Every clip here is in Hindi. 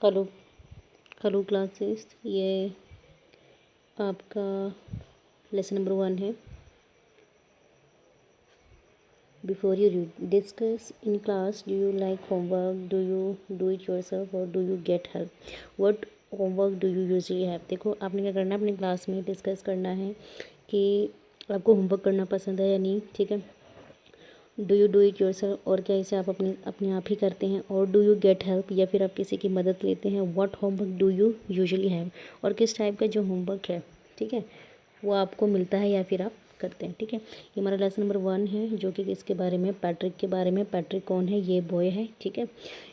हेलो हेलो क्लासेस, ये आपका लेसन नंबर 1 है। Before you discuss in class, do you like homework, do you do it yourself or do you get help, what homework do you usually have. देखो, आपने क्या करना है, अपनी क्लास में डिस्कस करना है कि आपको होमवर्क करना पसंद है या नहीं। ठीक है, do you do it yourself और क्या इसे आप अपने आप ही करते हैं, और डू यू गेट हेल्प या फिर आप किसी की मदद लेते हैं। What homework do you usually have, और किस टाइप का जो होमवर्क है, ठीक है, वो आपको मिलता है या फिर आप करते हैं। ठीक है, ये हमारा लेसन नंबर 1 है, जो कि किसके बारे में, पैट्रिक के बारे में। पैट्रिक कौन है, ये बॉय है। ठीक है,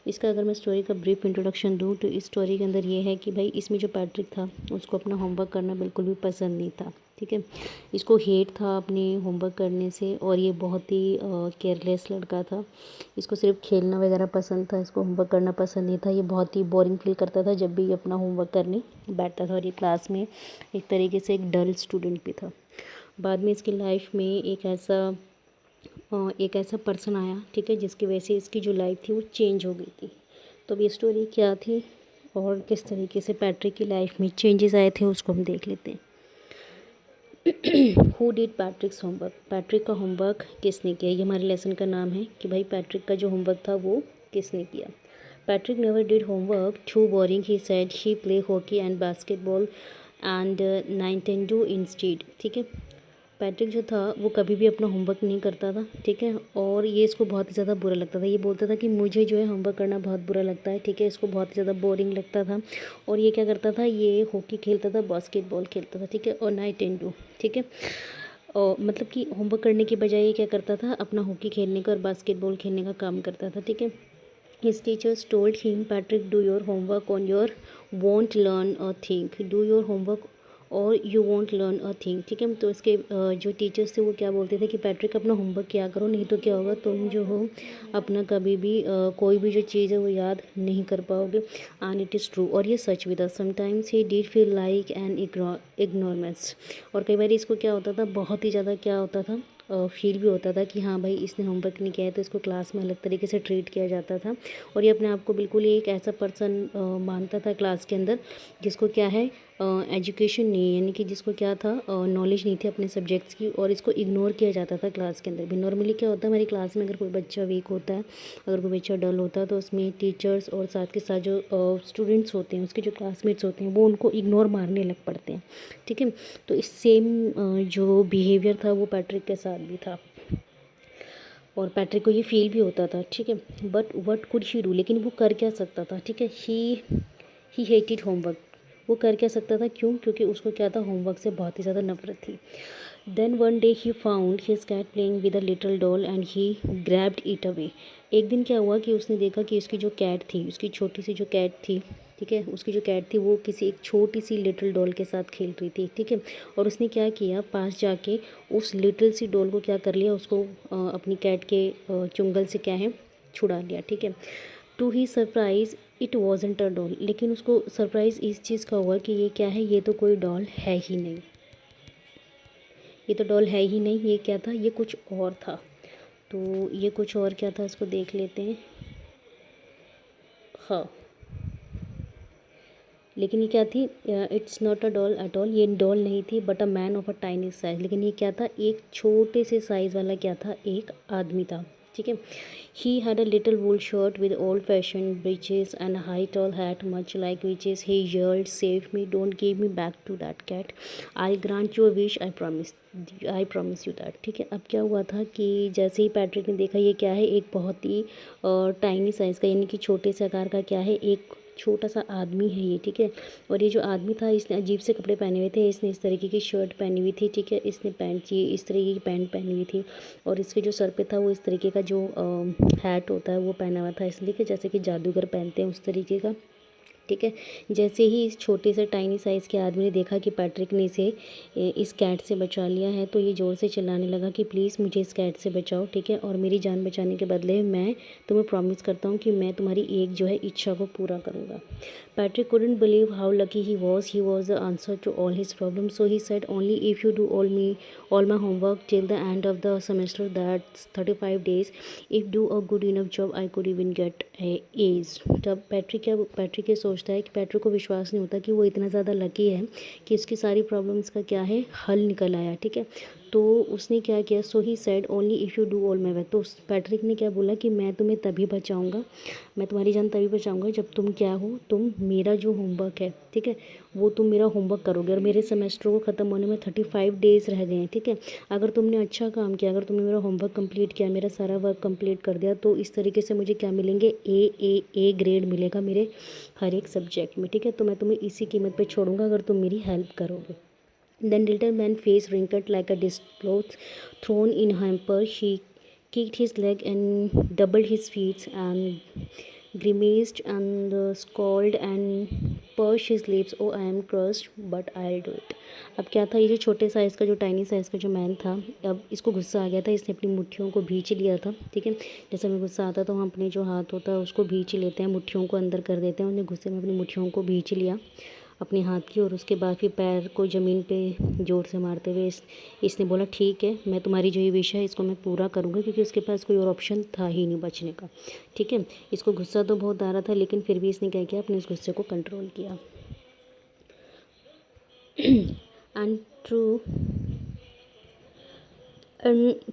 इसका अगर मैं स्टोरी का ब्रीफ इंट्रोडक्शन दूँ तो इस स्टोरी के अंदर ये है कि भाई इसमें जो पैट्रिक था उसको अपना होमवर्क करना बिल्कुल भी पसंद नहीं था। ठीक है, इसको हेट था अपने होमवर्क करने से, और ये बहुत ही केयरलेस लड़का था। इसको सिर्फ खेलना वगैरह पसंद था, इसको होमवर्क करना पसंद नहीं था। ये बहुत ही बोरिंग फील करता था जब भी ये अपना होमवर्क करने बैठता था, और ये क्लास में एक तरीके से एक डल स्टूडेंट भी था। बाद में इसकी लाइफ में एक ऐसा पर्सन आया, ठीक है, जिसकी वजह से इसकी जो लाइफ थी वो चेंज हो गई थी। तो अब ये स्टोरी क्या थी और किस तरीके से पैट्रिक की लाइफ में चेंजेस आए थे, उसको हम देख लेते हैं। हु डिड पैट्रिक्स होमवर्क, पैट्रिक का होमवर्क किसने किया। ये हमारे लेसन का नाम है कि भाई पैट्रिक का जो होमवर्क था वो किसने किया। Patrick never did homework, too boring he said, he play hockey and basketball and Nintendo instead. ठीक है, पैट्रिक जो था वो कभी भी अपना होमवर्क नहीं करता था। ठीक है, और ये इसको बहुत ही ज़्यादा बुरा लगता था। ये बोलता था कि मुझे जो है होमवर्क करना बहुत बुरा लगता है। ठीक है, इसको बहुत ही ज़्यादा बोरिंग लगता था। और ये क्या करता था, ये हॉकी खेलता था, बास्केटबॉल खेलता था। ठीक है, और नाइट इंडो। ठीक है, और मतलब कि होमवर्क करने के बजाय ये क्या करता था, अपना हॉकी खेलने का और बास्केटबॉल खेलने का काम करता था। ठीक है, his teachers told him, Patrick, do your homework on your won't learn a thing, do your homework और you want learn a thing. ठीक है, तो इसके जो टीचर्स थे वो क्या बोलते थे कि पैट्रिक अपना होमवर्क किया करो, नहीं तो क्या होगा, तुम जो हो अपना कभी भी कोई भी जो चीज़ है वो याद नहीं कर पाओगे। एंड इट इज़ ट्रू, और ये सच भी था। Sometimes he did feel like an ignorance, और कई बार इसको क्या होता था, बहुत ही ज़्यादा क्या होता था, फील भी होता था कि हाँ भाई इसने होमवर्क नहीं किया है, तो इसको क्लास में अलग तरीके से ट्रीट किया जाता था। और ये अपने आप को बिल्कुल ही एक ऐसा पर्सन मानता था क्लास के अंदर जिसको क्या है, एजुकेशन नहीं, यानी कि जिसको क्या था, नॉलेज नहीं थी अपने सब्जेक्ट्स की, और इसको इग्नोर किया जाता था क्लास के अंदर भी। नॉर्मली क्या होता है, हमारी क्लास में अगर कोई बच्चा वीक होता है, अगर कोई बच्चा डल होता है, तो उसमें टीचर्स और साथ के साथ जो स्टूडेंट्स होते हैं, उसके जो क्लासमेट्स होते हैं, वो उनको इग्नोर मारने लग पड़ते हैं। ठीक है, तो इस सेम जो बिहेवियर था वो पैट्रिक के साथ भी था, और पैट्रिक को ये फील भी होता था। ठीक है, but what could he do, लेकिन वो कर क्या सकता था। ठीक है, ही हेटेड होमवर्क, वो कर क्या सकता था, क्यों, क्योंकि उसको क्या था, होमवर्क से बहुत ही ज़्यादा नफरत थी। Then one day he found his cat playing with a little doll and he grabbed it away. एक दिन क्या हुआ कि उसने देखा कि उसकी जो कैट थी, उसकी छोटी सी जो कैट थी, ठीक है, उसकी जो कैट थी वो किसी एक छोटी सी लिटिल डॉल के साथ खेल रही थी। ठीक है, और उसने क्या किया, पास जाके उस लिटिल सी डॉल को क्या कर लिया, उसको अपनी कैट के चुंगल से क्या है, छुड़ा लिया। ठीक है, to his surprise it wasn't a doll, लेकिन उसको सरप्राइज़ इस चीज़ का हुआ कि ये क्या है, ये तो कोई डॉल है ही नहीं, ये तो डॉल है ही नहीं, ये क्या था, ये कुछ और था। तो ये कुछ और क्या था, इसको देख लेते हैं। हाँ, लेकिन ये क्या थी, it's not a doll at all, ये डॉल नहीं थी, but a man of a tiny size. लेकिन ये क्या था, एक छोटे से साइज़ वाला क्या था, एक आदमी था। ठीक है, he had a little wool shirt with old fashion breeches and high tall hat much like witches he yelled, save me, don't give me back to that cat, I grant your wish, I promise you that. ठीक है, अब क्या हुआ था कि जैसे ही पैट्रिक ने देखा ये क्या है, एक बहुत ही टाइनी साइज़ का, यानी कि छोटे से आकार का क्या है, एक छोटा सा आदमी है ये। ठीक है, और ये जो आदमी था इसने अजीब से कपड़े पहने हुए थे, इसने इस तरीके की शर्ट पहनी हुई थी। ठीक है, इसने पैंट, ये इस तरीके की पैंट पहनी हुई थी, और इसके जो सर पे था वो इस तरीके का जो हैट होता है वो पहना हुआ था, इसलिए कि जैसे कि जादूगर पहनते हैं उस तरीके का। ठीक है, जैसे ही इस छोटे से टाइनी साइज़ के आदमी ने देखा कि पैट्रिक ने इसे इस कैट से बचा लिया है, तो ये ज़ोर से चिल्लाने लगा कि प्लीज़ मुझे इस कैट से बचाओ। ठीक है, और मेरी जान बचाने के बदले मैं तुम्हें प्रॉमिस करता हूँ कि मैं तुम्हारी एक जो है इच्छा को पूरा करूँगा। Patrick couldn't believe how lucky he was. He was the answer to all his problems. So he said, only if you do all my homework till the end of the semester, that's 35 days. If do a good enough job, I could even get a A's. तब पैट्रिक ये सोचता सोचता है कि पैट्रिक को विश्वास नहीं होता कि वो इतना ज़्यादा लकी है कि उसकी सारी प्रॉब्लम्स का क्या है, हल निकल आया, ठीक है। तो उसने क्या किया, so he said only if you do all my work. तो उस पैट्रिक ने क्या बोला कि मैं तुम्हें तभी बचाऊंगा, मैं तुम्हारी जान तभी बचाऊंगा जब तुम क्या हो, तुम मेरा जो होमवर्क है, ठीक है, वो तुम मेरा होमवर्क करोगे। और मेरे सेमेस्टर को ख़त्म होने में 35 डेज़ रह गए हैं, ठीक है। अगर तुमने अच्छा काम किया, अगर तुमने मेरा होमवर्क कंप्लीट किया, मेरा सारा वर्क कंप्लीट कर दिया, तो इस तरीके से मुझे क्या मिलेंगे, ए ग्रेड मिलेगा मेरे हर एक सब्जेक्ट में, ठीक है। तो मैं तुम्हें इसी कीमत पे छोड़ूंगा अगर तुम मेरी हेल्प करोगे। Then little man face wrinkled like a discloth thrown in hamper. She kicked his leg and doubled his feet and grimaced and scolded and pursed his lips. Oh, I am crushed, but I'll do it. अब क्या था, ये जो छोटे साइज़ का, जो टाइनी साइज़ का जो मैन था, अब इसको गुस्सा आ गया था, इसने अपनी मुट्ठियों को भींच लिया था, ठीक है। जैसे हमें गुस्सा आता है तो हम अपने जो हाथ होता है उसको भींच लेते हैं, मुट्ठियों को अंदर कर देते हैं। उन्हें गुस्से में अपनी मुट्ठियों को भींच लिया अपने हाथ की, और उसके बाद फिर पैर को ज़मीन पे ज़ोर से मारते हुए इसने बोला, ठीक है, मैं तुम्हारी जो ये विश है इसको मैं पूरा करूँगा, क्योंकि उसके पास कोई और ऑप्शन था ही नहीं बचने का, ठीक है। इसको गुस्सा तो बहुत आ रहा था, लेकिन फिर भी इसने क्या किया, अपने उस गुस्से को कंट्रोल किया। And true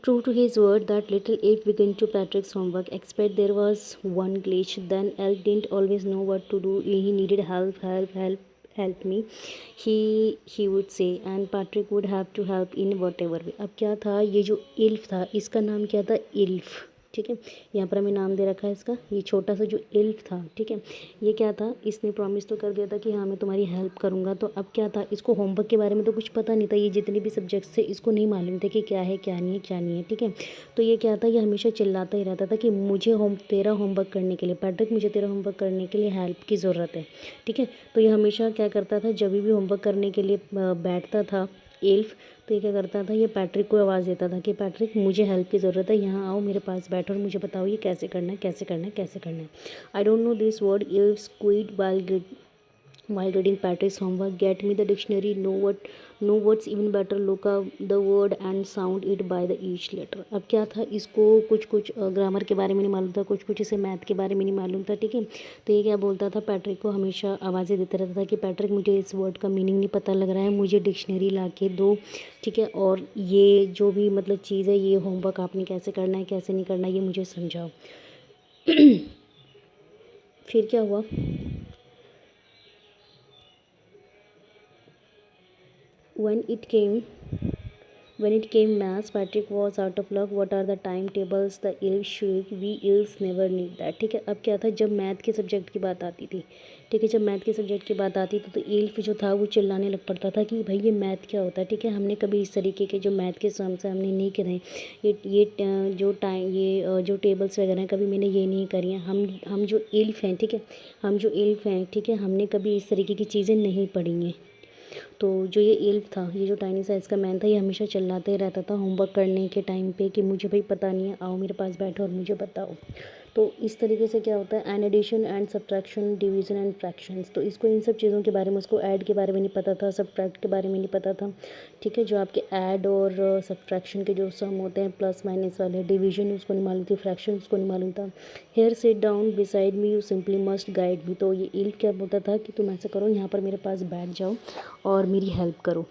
true to his word, that little Elf began to Patrick's homework. Except there was one glitch. Then Elf didn't always know what to do. He needed help, help me. He would say, and Patrick would have to help in whatever way. अब क्या था, ये जो इल्फ था, इसका नाम क्या था, इल्फ, ठीक है। यहाँ पर हमें नाम दे रखा है इसका, ये छोटा सा जो इल्फ था, ठीक है। ये क्या था, इसने प्रॉमिस तो कर दिया था कि हाँ मैं तुम्हारी हेल्प करूँगा। तो अब क्या था, इसको होमवर्क के बारे में तो कुछ पता नहीं था, ये जितने भी सब्जेक्ट्स थे इसको नहीं मालूम थे कि क्या है क्या नहीं है क्या नहीं है, ठीक है। तो ये क्या था, ये हमेशा चिल्लाता ही रहता था कि मुझे तेरा होमवर्क करने के लिए, पैट्रिक मुझे तेरा होमवर्क करने के लिए हेल्प की ज़रूरत है, ठीक है। तो ये हमेशा क्या करता था, जब भी होमवर्क करने के लिए बैठता था एल्फ, तो ये क्या करता था, ये पैट्रिक को आवाज़ देता था कि पैट्रिक मुझे हेल्प की ज़रूरत है, यहाँ आओ मेरे पास बैठो और मुझे बताओ ये कैसे करना है, कैसे करना है, कैसे करना है। I don't know this word elf squid while reading Patrick's homework. Get me the dictionary. Know what's even better. Look up the word and sound it by the each letter. अब क्या था, इसको कुछ कुछ ग्रामर के बारे में नहीं मालूम था, कुछ कुछ इसे मैथ के बारे में नहीं मालूम था, ठीक है। तो ये क्या बोलता था, पैट्रिक को हमेशा आवाज़ें देता रहता था कि पैट्रिक मुझे इस वर्ड का मीनिंग नहीं पता लग रहा है, मुझे डिक्शनरी ला के दो, ठीक है। और ये जो भी मतलब चीज़ है, ये होमवर्क आपने कैसे करना है कैसे नहीं करना है, ये मुझे समझाओ। फिर क्या हुआ, when it came maths, Patrick was out of luck. What are the timetables? The elves shrieked. We elves never need that. ठीक है। अब क्या था, जब मैथ के सब्जेक्ट की बात आती थी, ठीक है, जब मैथ के सब्जेक्ट की बात आती थी तो एल्फ जो था वो चिल्लाने लग पड़ता था कि भाई ये मैथ क्या होता है, ठीक है। हमने कभी इस तरीके के जो मैथ के सम्स हैं हमने नहीं करे, ये जो टेबल्स वगैरह हैं कभी मैंने ये नहीं करी हैं। हम जो एल्फ हैं, ठीक है, हम जो एल्फ हैं, ठीक है, हमने कभी इस तरीके की चीज़ें नहीं पढ़ी हैं। तो जो ये एल्फ था, ये जो टाइनी साइज़ का मैन था, ये हमेशा चिल्लाते ही रहता था होमवर्क करने के टाइम पे कि मुझे भाई पता नहीं है, आओ मेरे पास बैठो और मुझे बताओ। तो इस तरीके से क्या होता है, an addition and subtraction, division and fractions. तो इसको इन सब चीज़ों के बारे में, उसको ऐड के बारे में नहीं पता था, सब्ट्रैक्ट के बारे में नहीं पता था, ठीक है। जो आपके ऐड और सब्ट्रैक्शन के जो सम होते हैं प्लस माइनस वाले, डिवीजन उसको नहीं मालूम थी, फ्रैक्शन उसको नहीं मालूम था। Here sit down beside me, you simply must guide me. तो ये एल्फ क्या बोलता था कि तुम ऐसा करो, यहाँ पर मेरे पास बैठ जाओ और मेरी हेल्प करो,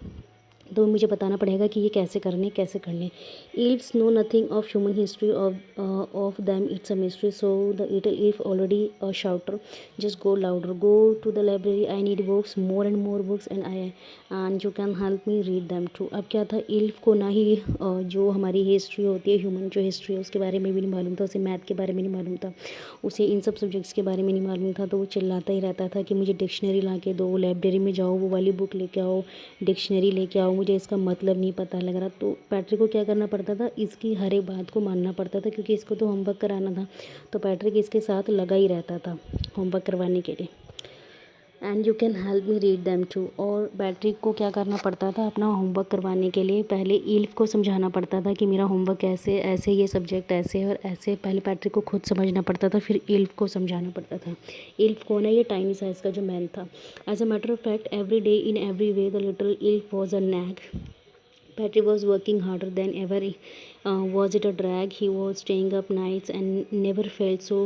तो मुझे बताना पड़ेगा कि ये कैसे करने कैसे करने। Elves know nothing of human history of them. It's a mystery. So the little elf already a shouter. Just go louder. Go to the library. I need books, more and more books, and you can help me read them too. अब क्या था, elf को ना ही जो हमारी हिस्ट्री होती है, ह्यूमन जो हिस्ट्री है उसके बारे में भी नहीं मालूम था, उसे मैथ के बारे में नहीं मालूम था, उसे इन सब सब्जेक्ट्स के बारे में नहीं मालूम था। तो वो चिल्लाता ही रहता था कि मुझे डिक्शनरी ला के दो, लाइब्रेरी में जाओ वो वाली बुक लेके आओ, डिक्शनरी लेके आओ, मुझे इसका मतलब नहीं पता लग रहा। तो पैट्रिक को क्या करना पड़ता था, इसकी हर एक बात को मानना पड़ता था, क्योंकि इसको तो होमवर्क कराना था। तो पैट्रिक इसके साथ लगा ही रहता था होमवर्क करवाने के लिए। And you can help me read them too. और पैट्रिक को क्या करना पड़ता था, अपना होमवर्क करवाने के लिए पहले एल्फ को समझाना पड़ता था कि मेरा होमवर्क ऐसे ऐसे, ये सब्जेक्ट ऐसे और ऐसे। पहले पैट्रिक को खुद समझना पड़ता था, फिर एल्फ को समझाना पड़ता था। एल्फ कौन है, ये टाइनी साइज़ का जो मैन था। As a matter of fact every day in every way the little elf was a nag. Patrick was working harder than ever. Was it a drag? He was staying up nights and never felt so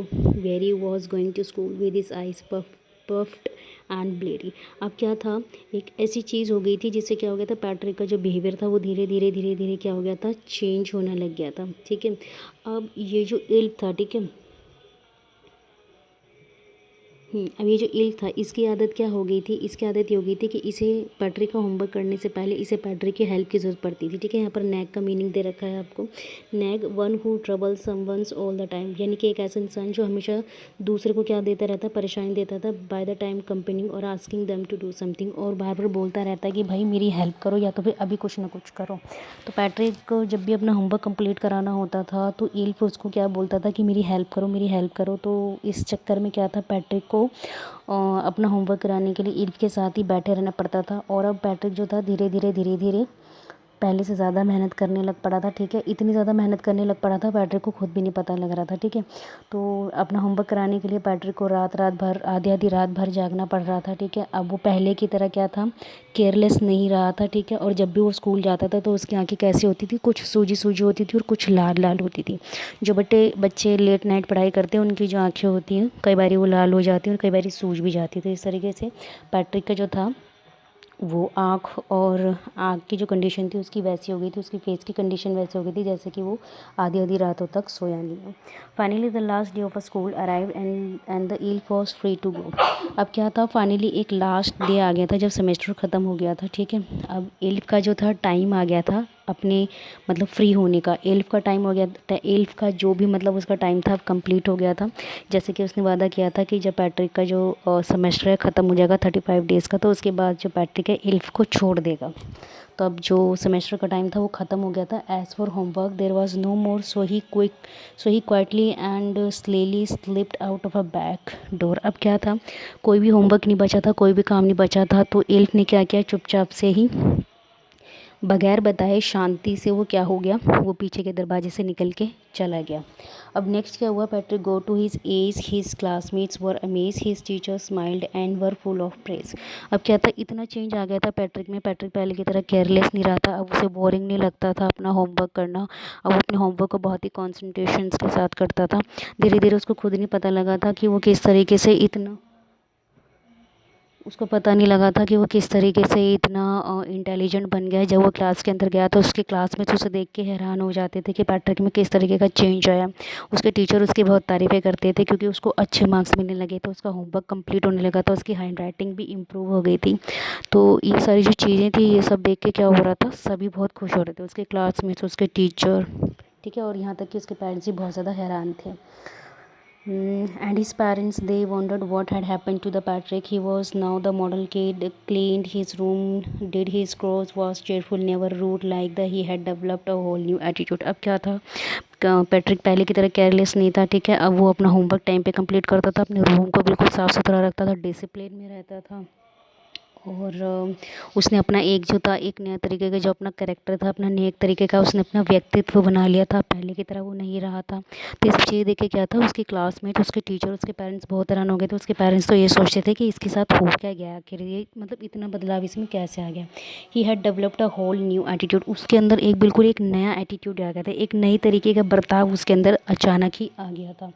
weary. Was going to school with his eyes puffed puffed and bloody. अब क्या था, एक ऐसी चीज़ हो गई थी जिससे क्या हो गया था, पैट्रिक का जो बिहेवियर था वो धीरे धीरे क्या हो गया था, चेंज होने लग गया था। ठीक है, अब ये जो इल्फ था, ठीक है, अब ये जो इल्फ था इसकी आदत क्या हो गई थी, इसकी आदत ये हो गई थी कि इसे पैट्रिक का होमवर्क करने से पहले इसे पैट्रिक की हेल्प की ज़रूरत पड़ती थी। ठीक है, यहाँ पर नैग का मीनिंग दे रखा है आपको। Nag, one who trouble someone's all the time, यानी कि एक ऐसा इंसान जो हमेशा दूसरे को क्या देता रहता, परेशानी देता था, बाय द टाइम कंपेनिंग और asking them to do something, और बार बार बोलता रहता है कि भाई मेरी हेल्प करो या तो फिर अभी कुछ ना कुछ करो। तो पैट्रिक को जब भी अपना होमवर्क कंप्लीट कराना होता था तो इल्फ उसको क्या बोलता था कि मेरी हेल्प करो, मेरी हेल्प करो। तो इस चक्कर में क्या था, पैट्रिक को अपना होमवर्क कराने के लिए इल्फ के साथ ही बैठे रहना पड़ता था। और अब पैट्रिक जो था धीरे धीरे पहले से ज़्यादा मेहनत करने लग पड़ा था। ठीक है, इतनी ज़्यादा मेहनत करने लग पड़ा था पैट्रिक को खुद भी नहीं पता लग रहा था। ठीक है, तो अपना होमवर्क कराने के लिए पैट्रिक को रात भर आधी रात भर जागना पड़ रहा था। ठीक है, अब वो पहले की तरह क्या था, केयरलेस नहीं रहा था। ठीक है, और जब भी वो स्कूल जाता था तो उसकी आंखें कैसी होती थी, कुछ सूजी सूजी होती थी और कुछ लाल लाल होती थी। जो बच्चे लेट नाइट पढ़ाई करते हैं उनकी जो आंखें होती हैं कई बार वो लाल हो जाती हैं और कई बार सूज भी जाती है। तो इस तरीके से पैट्रिक का जो था वो आँख और आँख की जो कंडीशन थी उसकी वैसी हो गई थी, उसकी फेस की कंडीशन वैसी हो गई थी जैसे कि वो आधी रातों तक सोया नहीं हो। Finally the last day of a school arrive and the elf was free to go. अब क्या था, फाइनली एक लास्ट डे आ गया था जब सेमेस्टर ख़त्म हो गया था। ठीक है, अब इल्फ का जो था टाइम आ गया था अपने मतलब फ्री होने का। एल्फ का टाइम हो गया, एल्फ का जो भी मतलब उसका टाइम था कंप्लीट हो गया था। जैसे कि उसने वादा किया था कि जब पैट्रिक का जो सेमेस्टर है ख़त्म हो जाएगा 35 डेज़ का, तो उसके बाद जो पैट्रिक है एल्फ को छोड़ देगा। तो अब जो सेमेस्टर का टाइम था वो ख़त्म हो गया था। As for homework there was no more, so he quietly and slyly slipped out of a back door. अब क्या था, कोई भी होमवर्क नहीं बचा था, कोई भी काम नहीं बचा था, तो एल्फ ने क्या किया, चुपचाप से ही बगैर बताए शांति से वो क्या हो गया, वो पीछे के दरवाजे से निकल के चला गया। अब नेक्स्ट क्या हुआ, Patrick go to his age, his classmates were amaze, his teacher smiled and were full of praise. अब क्या था, इतना चेंज आ गया था पैट्रिक में। पैट्रिक पहले की तरह केयरलेस नहीं रहा था, अब उसे बोरिंग नहीं लगता था अपना होमवर्क करना। अब वो अपने होमवर्क को बहुत ही कॉन्सेंट्रेशन के साथ करता था। धीरे धीरे उसको खुद नहीं पता लगा था कि वो किस तरीके से इतना, उसको पता नहीं लगा था कि वो किस तरीके से इतना इंटेलिजेंट बन गया है। जब वो क्लास के अंदर गया तो उसके क्लासमेट्स उसे देख के हैरान हो जाते थे कि पैट्रिक में किस तरीके का चेंज आया। उसके टीचर उसकी बहुत तारीफ़ें करते थे क्योंकि उसको अच्छे मार्क्स मिलने लगे थे, उसका होमवर्क कंप्लीट होने लगा था, उसकी हैंड राइटिंग भी इम्प्रूव हो गई थी। तो ये सारी जो चीज़ें थी ये सब देख के क्या हो रहा था, सभी बहुत खुश हो रहे थे, उसके क्लासमेट्स, उसके टीचर, ठीक है, और यहाँ तक कि उसके पेरेंट्स भी बहुत ज़्यादा हैरान थे। And his parents, they wondered what had happened to the Patrick. He was now the model kid, cleaned his room, did his chores, was cheerful, never rude, like the he had developed a whole new attitude. अब क्या था, पैट्रिक पहले की तरह केयरलेस नहीं था। ठीक है, अब वो अपना होमवर्क टाइम पे कंप्लीट करता था, अपने रूम को बिल्कुल साफ़ सुथरा रखता था, डिसिप्लिन में रहता था। और उसने अपना एक जो था, एक नया तरीके का जो अपना कैरेक्टर था, अपना नया एक तरीके का उसने अपना व्यक्तित्व बना लिया था, पहले की तरह वो नहीं रहा था। तो इस चीज़ देख के क्या था, उसके क्लासमेट, उसके टीचर, उसके पेरेंट्स बहुत हैरान हो गए थे। उसके पेरेंट्स तो ये सोचते थे कि इसके साथ हो क्या गया आखिर, ये मतलब इतना बदलाव इसमें कैसे आ गया। He had developed a whole new attitude, उसके अंदर एक बिल्कुल एक नया एटीट्यूड आ गया था, एक नई तरीके का बर्ताव उसके अंदर अचानक ही आ गया था।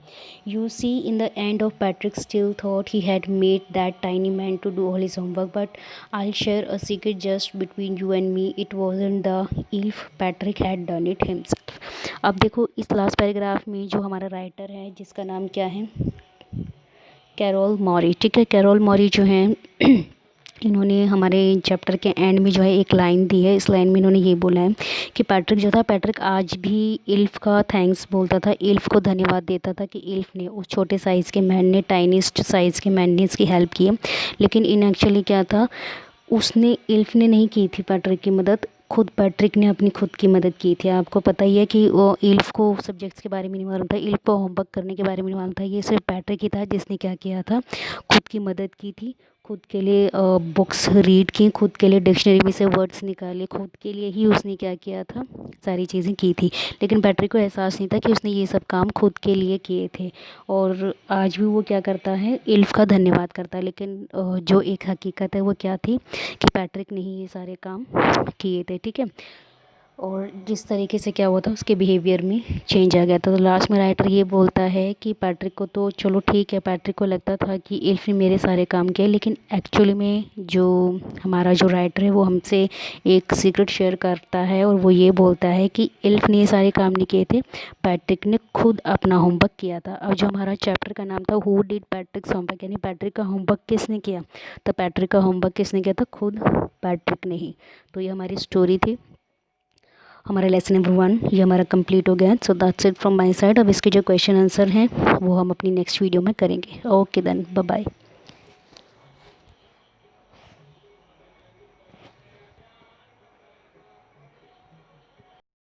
You see, in the end of Patrick still thought he had made that tiny man to do all his homework, but I'll share a secret just between you and me. It wasn't the elf. Patrick had done it himself. अब देखो इस लास्ट पैराग्राफ में जो हमारा राइटर है जिसका नाम क्या है, कैरोल मॉरी। ठीक है, कैरोल मॉरी जो है इन्होंने हमारे चैप्टर के एंड में जो है एक लाइन दी है। इस लाइन में इन्होंने ये बोला है कि पैट्रिक जो था, पैट्रिक आज भी इल्फ का थैंक्स बोलता था, इल्फ को धन्यवाद देता था कि इल्फ ने, उस छोटे साइज़ के मैन ने, टाइनीस्ट साइज़ के मैन ने इसकी हेल्प की है। लेकिन इन एक्चुअली क्या था, उसने, इल्फ ने नहीं की थी पैट्रिक की मदद, खुद पैट्रिक ने अपनी खुद की मदद की थी। आपको पता ही है कि वो इल्फ को सब्जेक्ट्स के बारे में नहीं मालूम था, इल्फ को होमवर्क करने के बारे में नहीं मालूम था, ये सिर्फ पैट्रिक ही था जिसने क्या किया था, खुद की मदद की थी, खुद के लिए बुक्स रीड की, खुद के लिए डिक्शनरी में से वर्ड्स निकाले, खुद के लिए ही उसने क्या किया था, सारी चीज़ें की थी। लेकिन पैट्रिक को एहसास नहीं था कि उसने ये सब काम खुद के लिए किए थे। और आज भी वो क्या करता है, इल्फ का धन्यवाद करता है। लेकिन जो एक हकीकत है वो क्या थी कि पैट्रिक ने ही ये सारे काम किए थे। ठीक है, और जिस तरीके से क्या हुआ था उसके बिहेवियर में चेंज आ गया था। तो लास्ट में राइटर ये बोलता है कि पैट्रिक को तो चलो ठीक है, पैट्रिक को लगता था कि इल्फ ने मेरे सारे काम किए, लेकिन एक्चुअली में जो हमारा जो राइटर है वो हमसे एक सीक्रेट शेयर करता है और वो ये बोलता है कि इल्फ ने ये सारे काम नहीं किए थे, पैट्रिक ने खुद अपना होमवर्क किया था। अब जो हमारा चैप्टर का नाम था हु डिड पैट्रिक्स होमवर्क, यानी पैट्रिक का होमवर्क किसने किया, तो पैट्रिक का होमवर्क किसने किया था, खुद पैट्रिक ने ही। तो ये हमारी स्टोरी थी, हमारा लेसन नंबर 1 ये हमारा कंप्लीट हो गया। So that's it from my side. अब इसके जो क्वेश्चन आंसर हैं वो हम अपनी नेक्स्ट वीडियो में करेंगे। Okay then, bye bye.